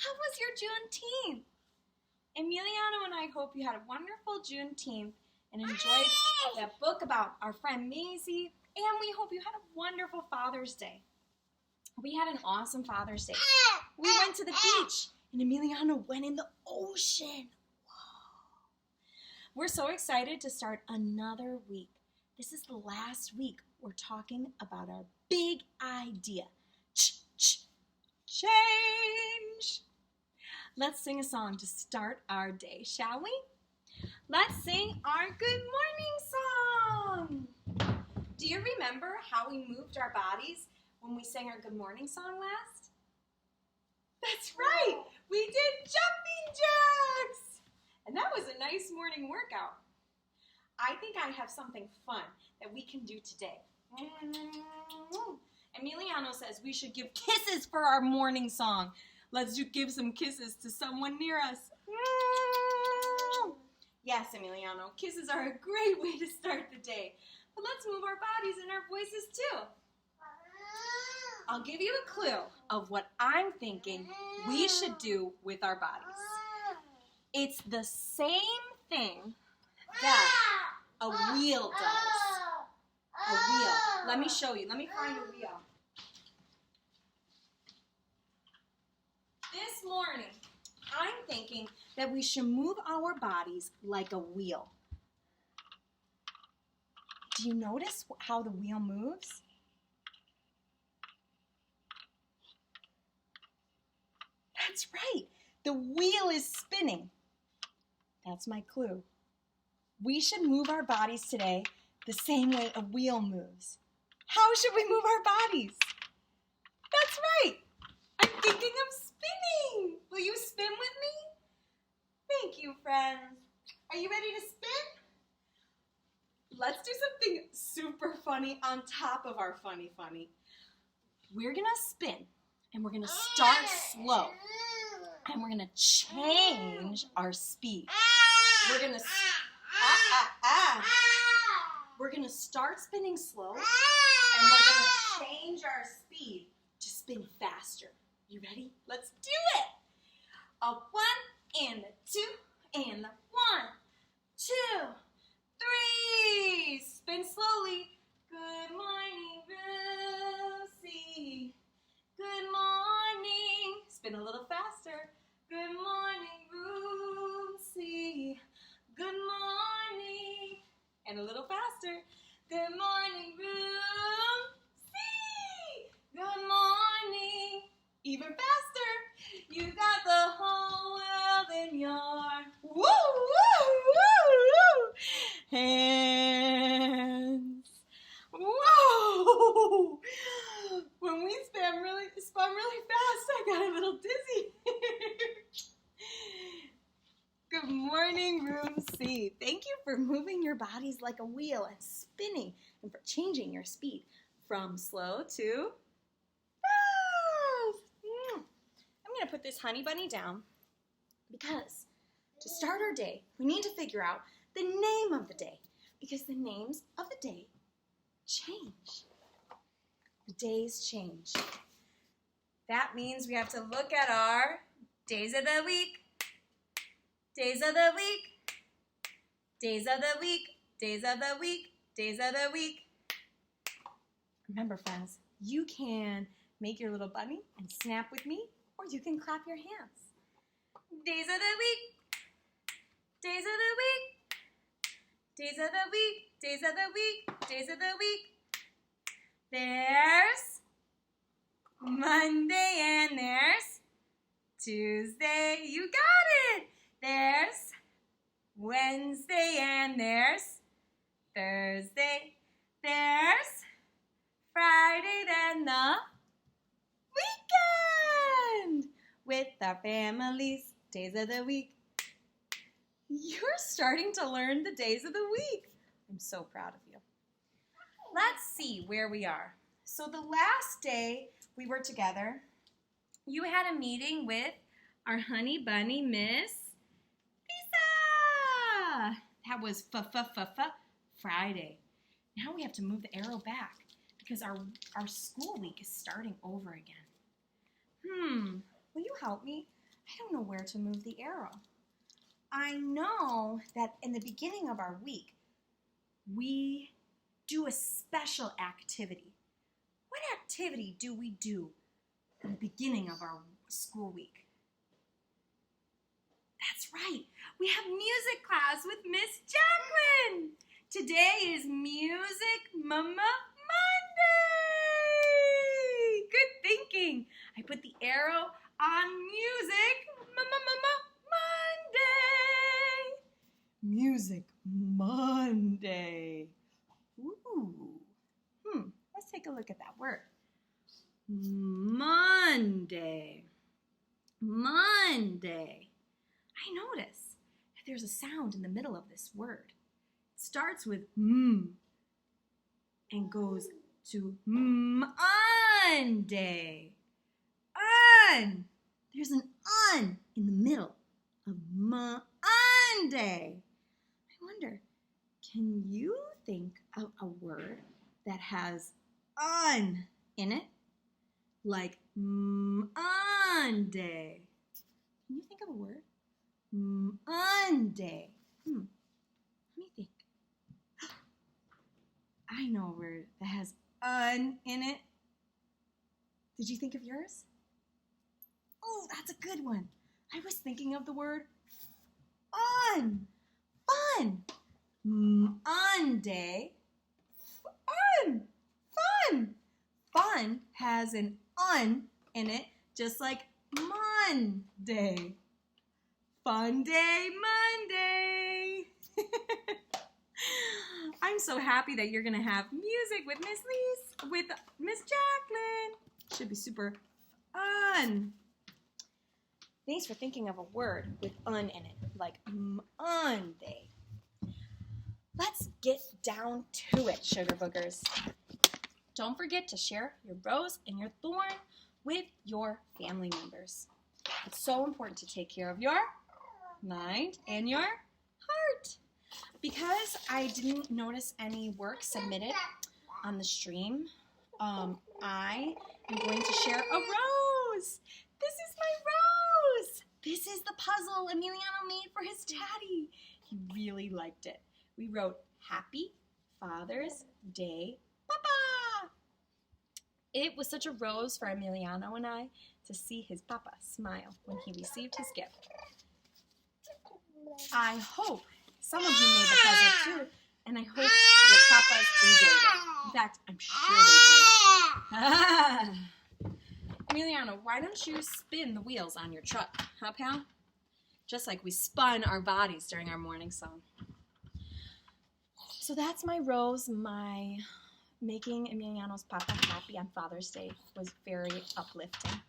How was your Juneteenth? Emiliano and I hope you had a wonderful Juneteenth and enjoyed that book about our friend Maisie, and we hope you had a wonderful Father's Day. We had an awesome Father's Day. We went to the beach, and Emiliano went in the ocean. Whoa. We're so excited to start another week. This is the last week we're talking about our big idea. Change. Let's sing a song to start our day, shall we? Let's sing our good morning song. Do you remember how we moved our bodies when we sang our good morning song last? That's right. We did jumping jacks. And that was a nice morning workout. I think I have something fun that we can do today. Emiliano says we should give kisses for our morning song. Let's give some kisses to someone near us. Yes, Emiliano, kisses are a great way to start the day. But let's move our bodies and our voices too. I'll give you a clue of what I'm thinking we should do with our bodies. It's the same thing that a wheel does. A wheel. Let me show you. Let me find a wheel. This morning, I'm thinking that we should move our bodies like a wheel. Do you notice how the wheel moves? That's right. The wheel is spinning. That's my clue. We should move our bodies today the same way a wheel moves. How should we move our bodies? That's right. I'm thinking of spinning. Will you spin with me? Thank you, friends. Are you ready to spin? Let's do something super funny on top of our funny. We're going to spin, and we're going to start slow, and we're going to change our speed. We're going to We're going to start spinning slow, and we're going to change our speed to spin faster. You ready? Let's do it. A 1 and a 2 and a 1, 2, 3. Spin slowly. Good morning, Lucy. Good morning. Spin a little faster. Good morning, Lucy. Good morning. And a little faster. Good morning, Lucy. Good morning. Even faster. You got the whole world in your hands. Whoa! When we spun really fast, I got a little dizzy. Good morning, Room C. Thank you for moving your bodies like a wheel and spinning, and for changing your speed from slow to fast. I'm going to put this honey bunny down because to start our day, we need to figure out the name of the day, because the names of the day change. The days change. That means we have to look at our days of the week. Days of the week, days of the week, days of the week, days of the week. Remember, friends, you can make your little bunny and snap with me, or you can clap your hands. Days of the week, days of the week, days of the week, days of the week, days of the week. There's Monday and there's Tuesday. You got it. There's Wednesday and there's Thursday. There's Friday, then the weekend with our families. Days of the week. You're starting to learn the days of the week. I'm so proud of you. Let's see where we are. So the last day we were together, you had a meeting with our honey bunny, Miss Lisa. That was Friday. Now we have to move the arrow back because our school week is starting over again. Will you help me? I don't know where to move the arrow. I know that in the beginning of our week, we do a special activity. What activity do we do at the beginning of our school week? That's right. We have music class with Miss Jacqueline. Today is Music Mama Monday. Good thinking. I put the arrow on Music Mama Monday. Music Monday. Ooh. Let's take a look at that word. Monday. Monday. I notice that there's a sound in the middle of this word. It starts with and goes to Monday. There's an in the middle of Monday. I wonder, can you think of a word that has in it? Like Monday. Can you think of a word? Monday. Let me think. I know a word that has in it. Did you think of yours? Oh, that's a good one. I was thinking of the word fun. Fun. Monday. Fun. Fun has an in it, just like Monday. Fun day, Monday. I'm so happy that you're going to have music with Miss Lise, with Miss Jacqueline. Should be super fun. Thanks for thinking of a word with in it, like Monday. Let's get down to it, sugar boogers. Don't forget to share your rose and your thorn with your family members. It's so important to take care of your mind and your heart. Because I didn't notice any work submitted on the stream, I am going to share a rose. This is my rose. This is the puzzle Emiliano made for his daddy. He really liked it. We wrote, Happy Father's Day, Papa. It was such a rose for Emiliano and I to see his papa smile when he received his gift. I hope some of you made the puzzle too, and I hope your papas enjoyed it. In fact, I'm sure they did. Emiliano, why don't you spin the wheels on your truck, huh, pal? Just like we spun our bodies during our morning song. So that's my rose. My making Emiliano's papa happy on Father's Day was very uplifting.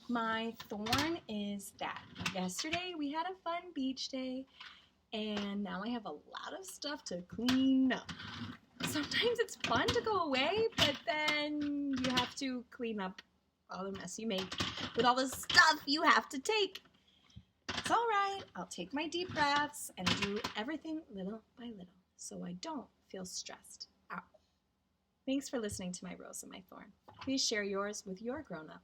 My thorn is that yesterday we had a fun beach day, and now I have a lot of stuff to clean up. Sometimes it's fun to go away, but then you have to clean up all the mess you make with all the stuff you have to take. It's all right. I'll take my deep breaths and do everything little by little so I don't feel stressed out. Thanks for listening to my rose and my thorn. Please share yours with your grown-up.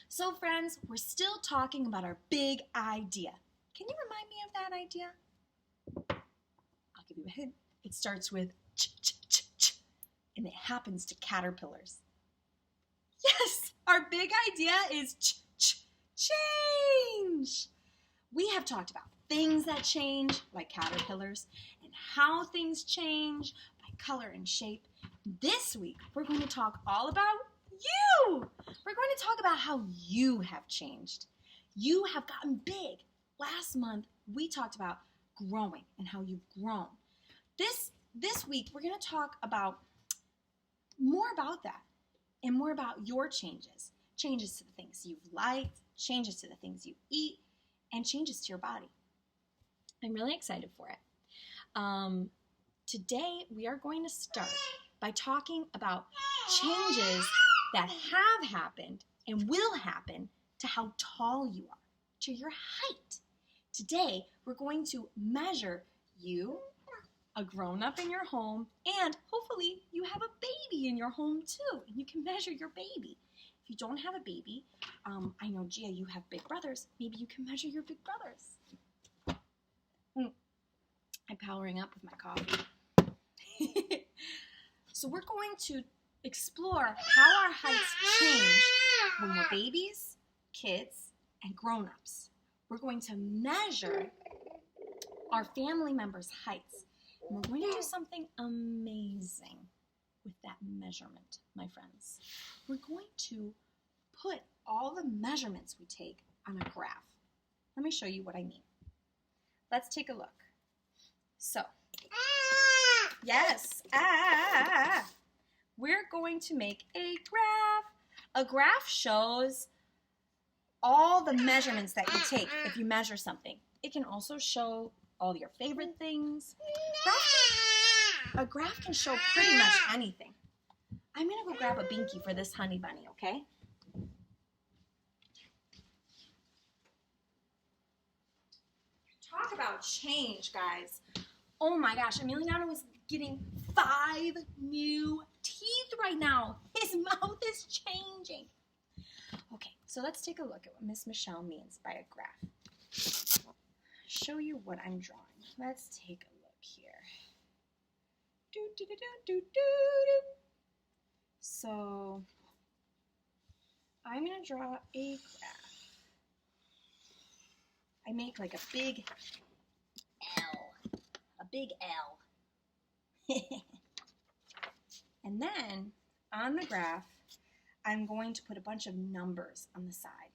So friends, we're still talking about our big idea. Can you remind me of that idea? I'll give you a hint. It starts with ch, and it happens to caterpillars. Yes, our big idea is change. We have talked about things that change, like caterpillars, and how things change by color and shape. This week, we're going to talk all about you. We're going to talk about how you have changed. You have gotten big. Last month, we talked about growing and how you've grown. This week, we're going to talk about more about that and more about your changes. Changes to the things you've liked, changes to the things you eat, and changes to your body. I'm really excited for it. Today, we are going to start by talking about changes that have happened and will happen to how tall you are, to your height. Today, we're going to measure you, a grown-up in your home, and hopefully you have a baby in your home too, and you can measure your baby. if you don't have a baby, I know, Gia, you have big brothers. Maybe you can measure your big brothers. I'm powering up with my coffee. So we're going to explore how our heights change when we're babies, kids, and grown-ups. We're going to measure our family members' heights. And we're going to do something amazing with that measurement, my friends. We're going to put all the measurements we take on a graph. Let me show you what I mean. Let's take a look. So, yes, we're going to make a graph. A graph shows all the measurements that you take if you measure something. It can also show all your favorite things. A graph can show pretty much anything. I'm going to go grab a binky for this honey bunny, okay? Talk about change, guys. Oh my gosh, Emiliano is getting 5 new teeth right now. His mouth is changing. Okay, so let's take a look at what Miss Michelle means by a graph. Show you what I'm drawing. Let's take a look here. So I'm going to draw a graph. I make like a big L. A big L. And then on the graph, I'm going to put a bunch of numbers on the side.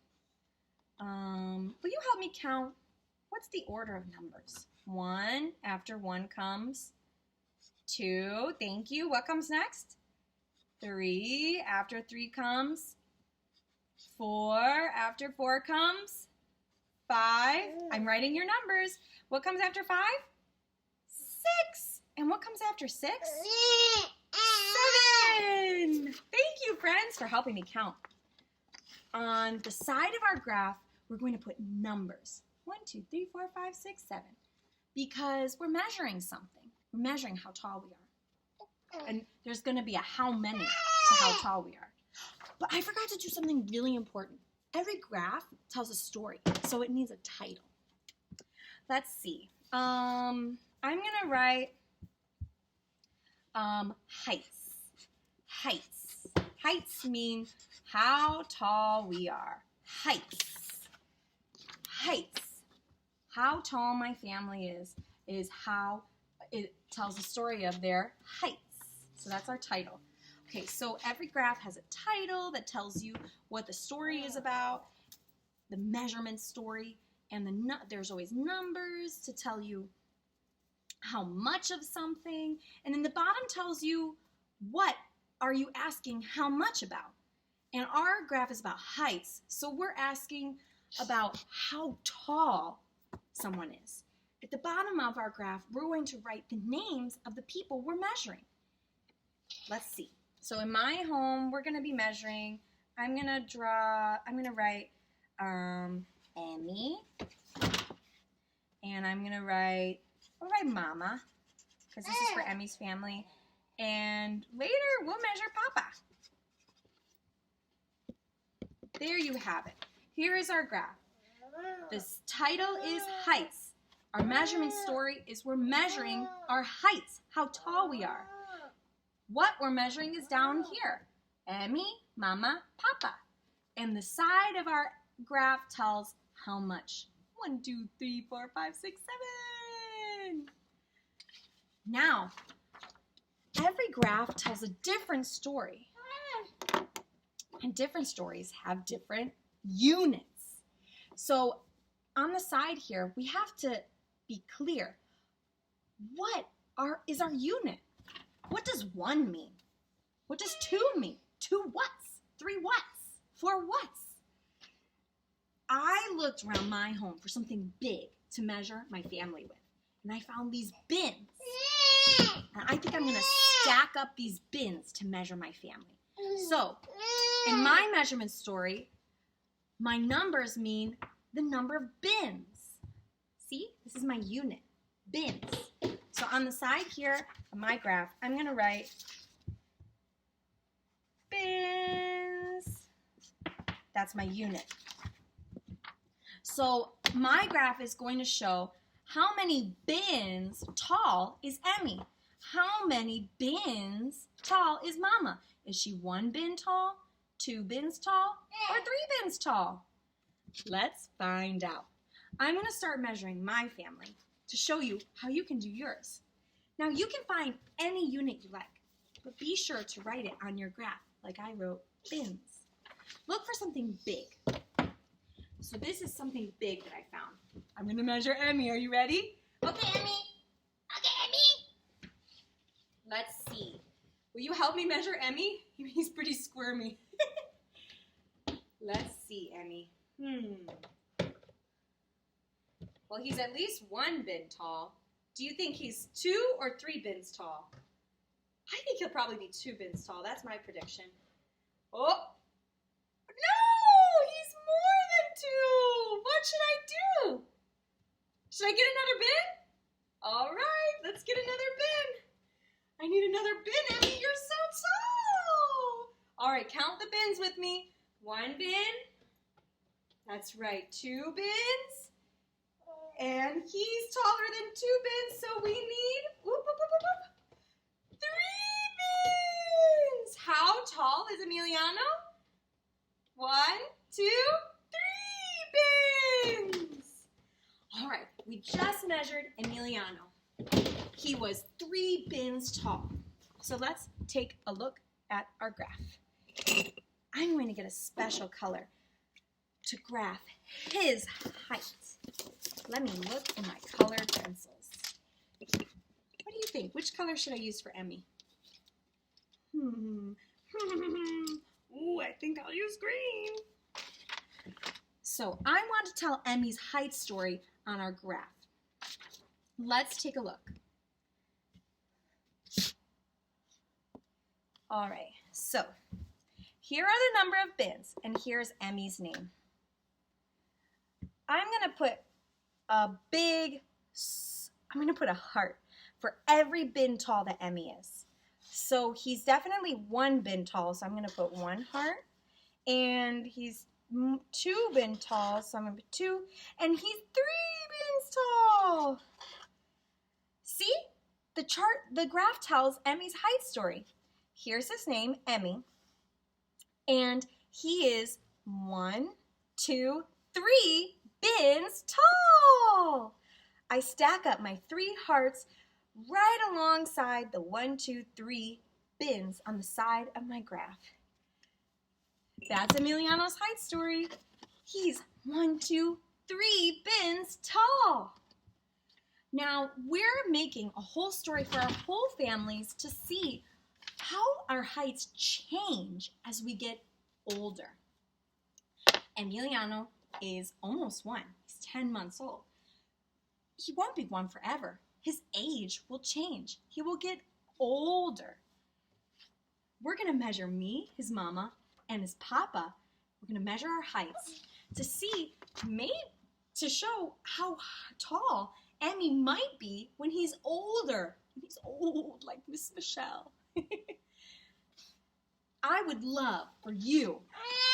Will you help me count? What's the order of numbers? 1, after 1 comes 2, thank you. What comes next? 3, after 3 comes 4, after 4 comes 5. I'm writing your numbers. What comes after 5? 6. And what comes after 6? 7. Thank you, friends, for helping me count. On the side of our graph, we're going to put numbers. 1, 2, 3, 4, 5, 6, 7. Because we're measuring something. We're measuring how tall we are. And there's going to be a how many to how tall we are. But I forgot to do something really important. Every graph tells a story, so it needs a title. Let's see. I'm going to write heights. Heights. Heights mean how tall we are. Heights. Heights. How tall my family is how it tells a story of their heights. So that's our title. Okay, so every graph has a title that tells you what the story is about, the measurement story, and there's always numbers to tell you how much of something, and then the bottom tells you what are you asking how much about. And our graph is about heights, so we're asking about how tall someone is. At the bottom of our graph, we're going to write the names of the people we're measuring. Let's see. So in my home, we're going to be measuring, I'm going to write Emmy, and I'm going to write, I'll write Mama, because this is for Emmy's family, and later we'll measure Papa. There you have it. Here is our graph. This title is heights. Our measurement story is we're measuring our heights, how tall we are. What we're measuring is down here. Emmy, Mama, Papa. And the side of our graph tells how much. 1, 2, 3, 4, 5, 6, 7. Now, every graph tells a different story. And different stories have different units. So on the side here, we have to be clear. What is our unit? What does 1 mean? What does 2 mean? 2 whats? 3 whats? 4 whats? I looked around my home for something big to measure my family with. And I found these bins. And I think I'm going to stack up these bins to measure my family. So, in my measurement story, my numbers mean the number of bins. See? This is my unit. Bins. So on the side here of my graph, I'm going to write bins. That's my unit. So my graph is going to show how many bins tall is Emmy. How many bins tall is Mama? Is she 1 bin tall, 2 bins tall, or 3 bins tall? Let's find out. I'm going to start measuring my family to show you how you can do yours. Now you can find any unit you like, but be sure to write it on your graph like I wrote bins. Look for something big. So this is something big that I found. I'm going to measure Emmy. Are you ready? Okay, Emmy. Okay, Emmy. Let's see. Will you help me measure Emmy? He's pretty squirmy. Let's see, Emmy. Well, he's at least 1 bin tall. Do you think he's 2 or 3 bins tall? I think he'll probably be 2 bins tall. That's my prediction. Oh! No! He's more than 2! What should I do? Should I get another bin? All right, let's get another bin. I need another bin, Emmy. You're so tall. All right, count the bins with me. 1 bin. That's right, 2 bins. And he's taller than 2 bins, so we need 3 bins. How tall is Emiliano? 1, 2, 3 bins. All right, we just measured Emiliano. He was 3 bins tall. So let's take a look at our graph. I'm going to get a special color to graph his height. Let me look in my colored pencils. What do you think? Which color should I use for Emmy? Ooh, I think I'll use green. So I want to tell Emmy's height story on our graph. Let's take a look. All right, so here are the number of bins, and here's Emmy's name. I'm going to put I'm going to put a heart for every bin tall that Emmy is. So he's definitely 1 bin tall, so I'm going to put 1 heart. And he's 2 bin tall, so I'm going to put 2. And he's 3 bins tall. See? The graph tells Emmy's height story. Here's his name, Emmy. And he is 1, 2, 3 bins tall. I stack up my 3 hearts right alongside the 1, 2, 3 bins on the side of my graph. That's Emiliano's height story. He's 1, 2, 3 bins tall. Now we're making a whole story for our whole families to see how our heights change as we get older. Emiliano is almost 1. He's 10 months old. He won't be 1 forever. His age will change. He will get older. We're going to measure me, his mama, and his papa. We're going to measure our heights to see, maybe to show how tall Emmy might be when he's older. When he's old like Miss Michelle. I would love for you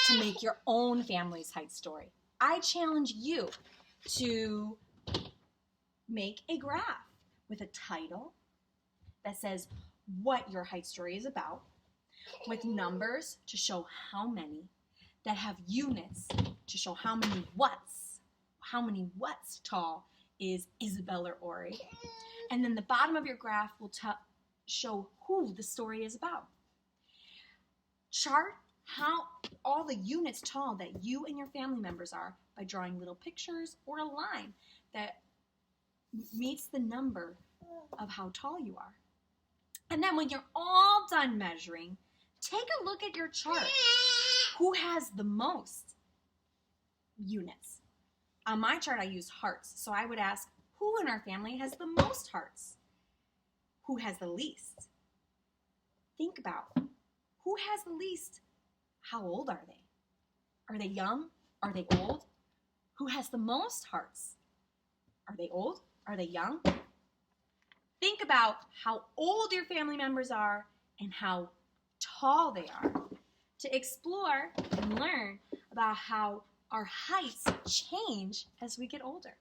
to make your own family's height story. I challenge you to make a graph with a title that says what your height story is about, with numbers to show how many, that have units to show how many watts tall is Isabel or Ori. And then the bottom of your graph will show who the story is about. Chart how all the units tall that you and your family members are by drawing little pictures or a line that meets the number of how tall you are. And then when you're all done measuring, take a look at your chart. Who has the most units? On my chart, I use hearts. So I would ask, who in our family has the most hearts? Who has the least? Think about, who has the least? How old are they? Are they young? Are they old? Who has the most hearts? Are they old? Are they young? Think about how old your family members are and how tall they are to explore and learn about how our heights change as we get older.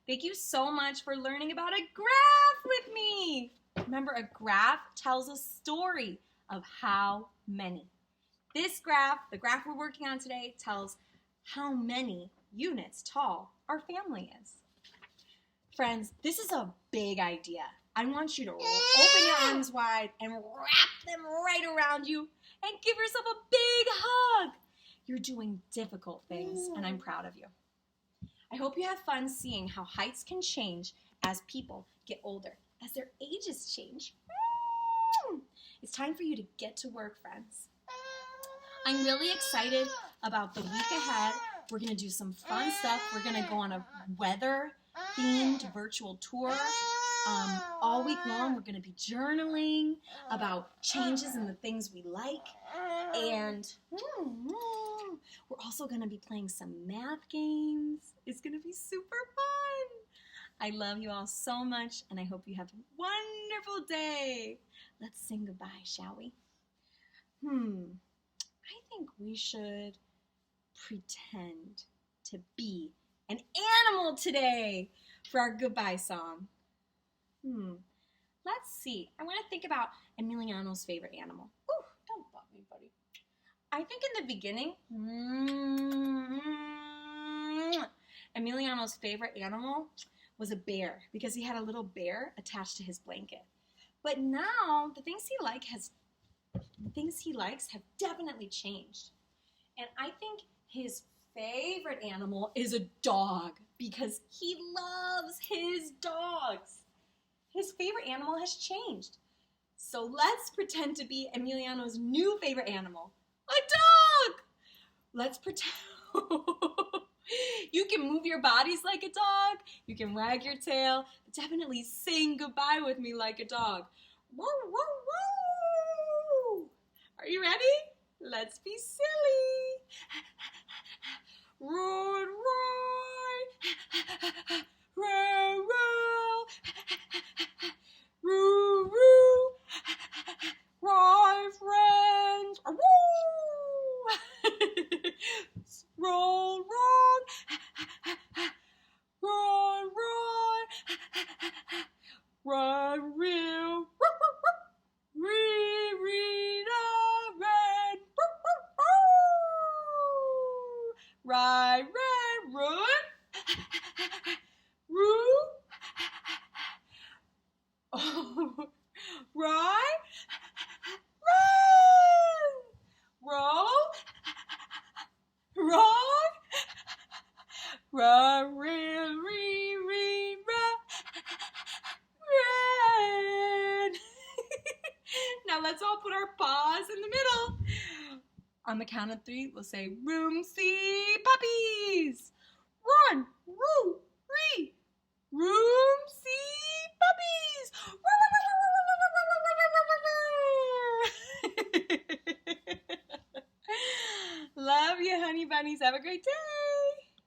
Thank you so much for learning about a graph with me. Remember, a graph tells a story of how many. This graph, the graph we're working on today, tells how many units tall our family is. Friends, this is a big idea. I want you to open your arms wide and wrap them right around you and give yourself a big hug. You're doing difficult things, and I'm proud of you. I hope you have fun seeing how heights can change as people get older, as their ages change. It's time for you to get to work, friends. I'm really excited about the week ahead. We're going to do some fun stuff. We're going to go on a weather-themed virtual tour. All week long, we're going to be journaling about changes in the things we like. And we're also going to be playing some math games. It's going to be super fun. I love you all so much, and I hope you have a wonderful day. Let's sing goodbye, shall we? I think we should pretend to be an animal today for our goodbye song. Let's see. I want to think about Emiliano's favorite animal. Ooh, don't bug me, buddy. I think in the beginning, Emiliano's favorite animal was a bear because he had a little bear attached to his blanket. But now the things he likes have definitely changed. And I think his favorite animal is a dog because he loves his dogs. His favorite animal has changed. So let's pretend to be Emiliano's new favorite animal, a dog. Let's pretend. You can move your bodies like a dog. You can wag your tail. But definitely sing goodbye with me like a dog. Whoa, whoa, whoa. Are you ready? Let's be silly. Roar, roar. Roar, roar. Roo, roo. Roar, friends. Woo. Roll, roll. Roar, roar. Run, real. Read a red. Ride, red, run. Roo. Ride. Run. Roll. Roll. Run, real, red. Now let's all put our paws in the middle. On the count of 3, we'll say, room see puppies. 1, 2, 3. Room see puppies. Love you, honey bunnies. Have a great day.